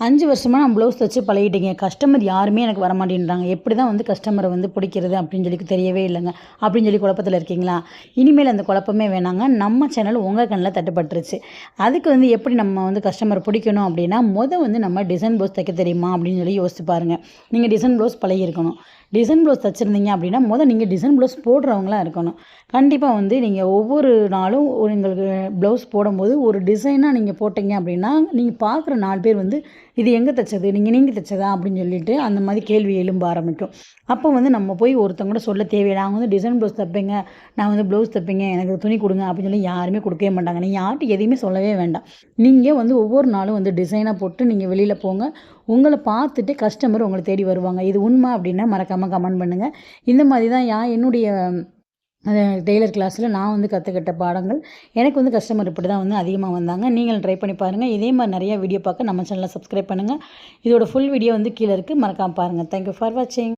5 வருஷமா நான் ப்ளவுஸ் தச்சு பழகிட்டேங்க. கஸ்டமர் யாருமே எனக்கு வரமாட்டேன்றாங்க. எப்படி தான் வந்து கஸ்டமர வந்து பிடிக்கிறது அப்படின்னு சொல்லி தெரியவே இல்லங்க. அப்படின்னு சொல்லி குழப்பத்தில இருக்கீங்களா? இனிமேல் அந்த குழப்பமே வேணாங்க. நம்ம சேனல் உங்க கண்ல தட்டுப்பட்டுருச்சு. அதுக்கு வந்து எப்படி நம்ம வந்து கஸ்டமர பிடிக்கணும் அப்படின்னா, வந்து நம்ம டிசைன் ப்ளவுஸ் தைக்க தெரியுமா அப்படின்னு சொல்லி யோசிச்சு பாருங்க. நீங்க டிசைன் ப்ளவுஸ் பழகியிருக்கணும். டிசைன் ப்ளவுஸ் தச்சிருந்தீங்க அப்படின்னா, நீங்க டிசைன் ப்ளவுஸ் போடுறவங்களா இருக்கணும். கண்டிப்பா வந்து நீங்க ஒவ்வொரு நாளும் உங்களுக்கு ப்ளவுஸ் போடும்போது ஒரு டிசைனா நீங்க போட்டீங்க அப்படின்னா, நீங்க பார்க்குற 4 பேர் வந்து இது எங்க தச்சது? நீங்க தச்சதா? அப்படின்னு சொல்லிட்டு அந்த மாரி கேள்வி எழும்ப ஆரம்பிக்கும். அப்போ வந்து நம்ம போய் ஒருத்தவங்க கூட சொல்ல தேவையில்ல. நான் வந்து டிசைன் ப்ளவுஸ் தைப்பேங்க. நான் வந்து ப்ளவுஸ் தைப்பேங்க. எனக்கு துணி குடுங்க அப்படின்னு சொல்லி யாருமே குடுக்கவே மாட்டாங்க. நீங்க யார்ட்ட எதையுமே சொல்லவே வேண்டாம். நீங்க வந்து ஒவ்வொரு நாளும் வந்து டிசைனா போட்டு நீங்க வெளியில போங்க. உங்கள பார்த்துட்டு கஸ்டமர் உங்கள தேடி வருவாங்க. இது உண்மை அப்படின்னா மறக்காம கமெண்ட் பண்ணுங்க. இந்த மாரி தான் என்னுடைய டெய்லர் கிளாஸ்ல நான் வந்து கத்துக்கிட்ட பாடங்கள். எனக்கு வந்து கஸ்டமர் இப்படி தான் வந்து அதிகமா வந்தாங்க. நீங்களும் ட்ரை பண்ணி பாருங்க. இதே மாரி நெறைய வீடியோ பார்க்க நம்ம சேனல சப்ஸ்கிரைப் பண்ணுங்க. இதோட ஃபுல் வீடியோ வந்து கீழ இருக்கு. மறக்காம பாருங்க. தேங்க் யூ ஃபார் வாட்சிங்.